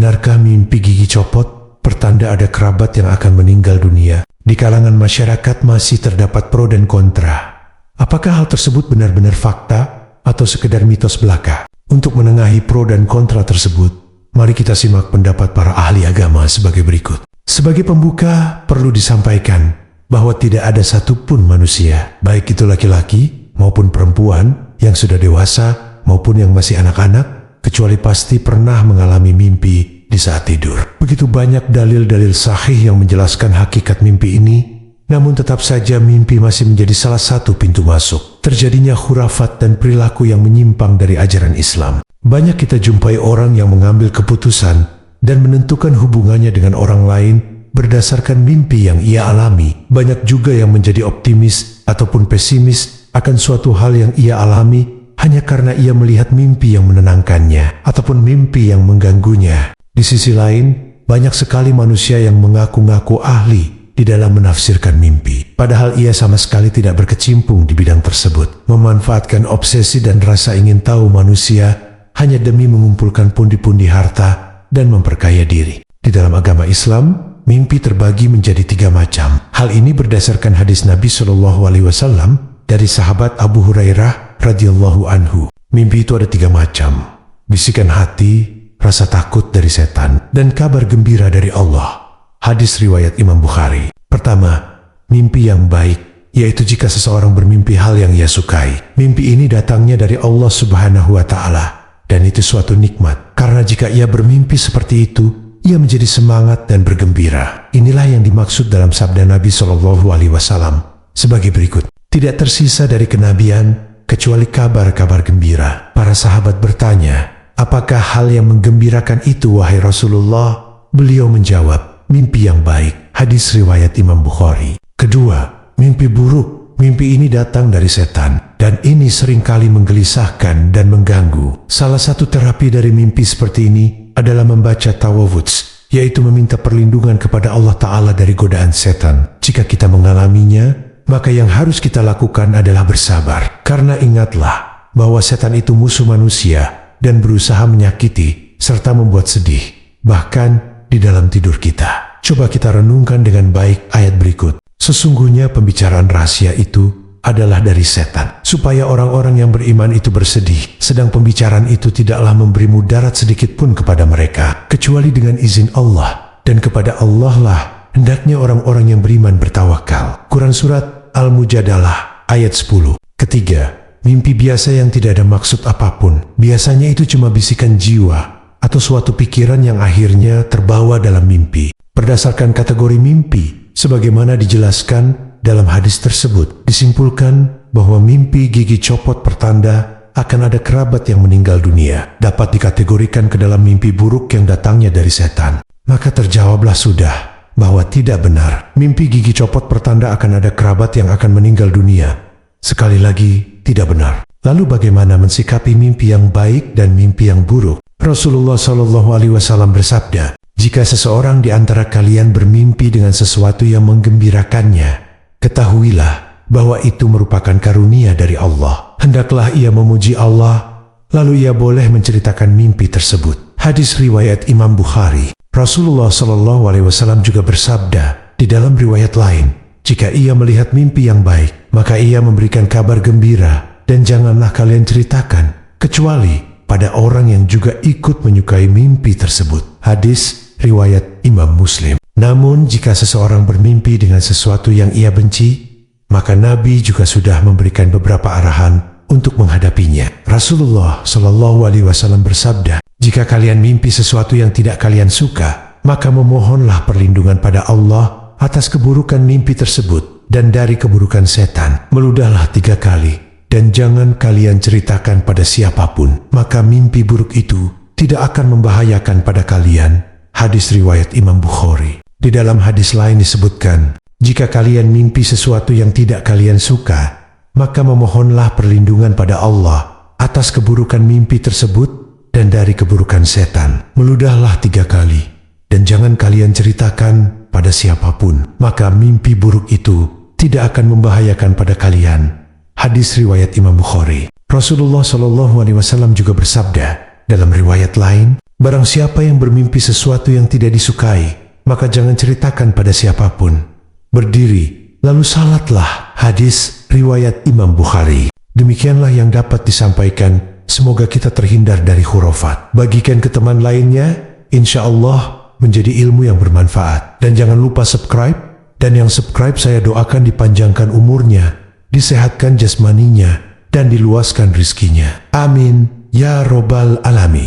benarkah mimpi gigi copot pertanda ada kerabat yang akan meninggal dunia? Di kalangan masyarakat masih terdapat pro dan kontra. Apakah hal tersebut benar-benar fakta atau sekedar mitos belaka? Untuk menengahi pro dan kontra tersebut, mari kita simak pendapat para ahli agama sebagai berikut. Sebagai pembuka, perlu disampaikan bahwa tidak ada satupun manusia, baik itu laki-laki maupun perempuan yang sudah dewasa maupun yang masih anak-anak, kecuali pasti pernah mengalami mimpi di saat tidur. Begitu banyak dalil-dalil sahih yang menjelaskan hakikat mimpi ini, namun tetap saja mimpi masih menjadi salah satu pintu masuk terjadinya khurafat dan perilaku yang menyimpang dari ajaran Islam. Banyak kita jumpai orang yang mengambil keputusan dan menentukan hubungannya dengan orang lain berdasarkan mimpi yang ia alami. Banyak juga yang menjadi optimis ataupun pesimis akan suatu hal yang ia alami hanya karena ia melihat mimpi yang menenangkannya ataupun mimpi yang mengganggunya. Di sisi lain, banyak sekali manusia yang mengaku-ngaku ahli di dalam menafsirkan mimpi, padahal ia sama sekali tidak berkecimpung di bidang tersebut, memanfaatkan obsesi dan rasa ingin tahu manusia hanya demi mengumpulkan pundi-pundi harta dan memperkaya diri. Di dalam agama Islam, mimpi terbagi menjadi 3 macam. Hal ini berdasarkan hadis Nabi SAW dari sahabat Abu Hurairah radhiyallahu anhu. Mimpi itu ada 3 macam: bisikan hati, rasa takut dari setan, dan kabar gembira dari Allah. Hadis riwayat Imam Bukhari. Pertama, mimpi yang baik, yaitu jika seseorang bermimpi hal yang ia sukai. Mimpi ini datangnya dari Allah Subhanahu wa Ta'ala, dan itu suatu nikmat. Karena jika ia bermimpi seperti itu, ia menjadi semangat dan bergembira. Inilah yang dimaksud dalam sabda Nabi SAW sebagai berikut: tidak tersisa dari kenabian kecuali kabar-kabar gembira. Para sahabat bertanya, apakah hal yang menggembirakan itu wahai Rasulullah? Beliau menjawab, mimpi yang baik. Hadis riwayat Imam Bukhari. Kedua, mimpi buruk. Mimpi ini datang dari setan, dan ini seringkali menggelisahkan dan mengganggu. Salah satu terapi dari mimpi seperti ini adalah membaca tawawudz, yaitu meminta perlindungan kepada Allah Ta'ala dari godaan setan. Jika kita mengalaminya, maka yang harus kita lakukan adalah bersabar. Karena ingatlah bahwa setan itu musuh manusia dan berusaha menyakiti serta membuat sedih, bahkan di dalam tidur kita. Coba kita renungkan dengan baik ayat berikut. Sesungguhnya pembicaraan rahasia itu adalah dari setan, supaya orang-orang yang beriman itu bersedih, sedang pembicaraan itu tidaklah memberi mudarat sedikit pun kepada mereka, kecuali dengan izin Allah, dan kepada Allah lah hendaknya orang-orang yang beriman bertawakal. Quran Surat Al-Mujadalah ayat 10. Ketiga, mimpi biasa yang tidak ada maksud apapun. Biasanya itu cuma bisikan jiwa atau suatu pikiran yang akhirnya terbawa dalam mimpi. Berdasarkan kategori mimpi, sebagaimana dijelaskan dalam hadis tersebut, disimpulkan bahwa mimpi gigi copot pertanda akan ada kerabat yang meninggal dunia dapat dikategorikan ke dalam mimpi buruk yang datangnya dari setan. Maka terjawablah sudah bahwa tidak benar. Mimpi gigi copot pertanda akan ada kerabat yang akan meninggal dunia. Sekali lagi, tidak benar. Lalu bagaimana mensikapi mimpi yang baik dan mimpi yang buruk? Rasulullah SAW bersabda, jika seseorang di antara kalian bermimpi dengan sesuatu yang menggembirakannya, ketahuilah bahwa itu merupakan karunia dari Allah. Hendaklah ia memuji Allah, lalu ia boleh menceritakan mimpi tersebut. Hadis riwayat Imam Bukhari. Rasulullah SAW juga bersabda di dalam riwayat lain, jika ia melihat mimpi yang baik, maka ia memberikan kabar gembira, dan janganlah kalian ceritakan, kecuali pada orang yang juga ikut menyukai mimpi tersebut. Hadis riwayat Imam Muslim. Namun jika seseorang bermimpi dengan sesuatu yang ia benci, maka Nabi juga sudah memberikan beberapa arahan untuk menghadapinya. Rasulullah SAW bersabda, jika kalian mimpi sesuatu yang tidak kalian suka, maka memohonlah perlindungan pada Allah atas keburukan mimpi tersebut dan dari keburukan setan. Meludahlah 3 kali, dan jangan kalian ceritakan pada siapapun, maka mimpi buruk itu tidak akan membahayakan pada kalian. Hadis riwayat Imam Bukhari. Di dalam hadis lain disebutkan, jika kalian mimpi sesuatu yang tidak kalian suka, maka memohonlah perlindungan pada Allah atas keburukan mimpi tersebut dan dari keburukan setan. Meludahlah 3 kali, dan jangan kalian ceritakan pada siapapun, maka mimpi buruk itu tidak akan membahayakan pada kalian. Hadis riwayat Imam Bukhari. Rasulullah SAW juga bersabda dalam riwayat lain, Barang siapa yang bermimpi sesuatu yang tidak disukai, maka jangan ceritakan pada siapapun. Berdiri, lalu salatlah. Hadis riwayat Imam Bukhari. Demikianlah yang dapat disampaikan. Semoga kita terhindar dari khurafat. Bagikan ke teman lainnya, insya Allah menjadi ilmu yang bermanfaat. Dan jangan lupa subscribe. Dan yang subscribe saya doakan dipanjangkan umurnya, disehatkan jasmaninya, dan diluaskan rizkinya. Amin. Ya Robbal Alamin.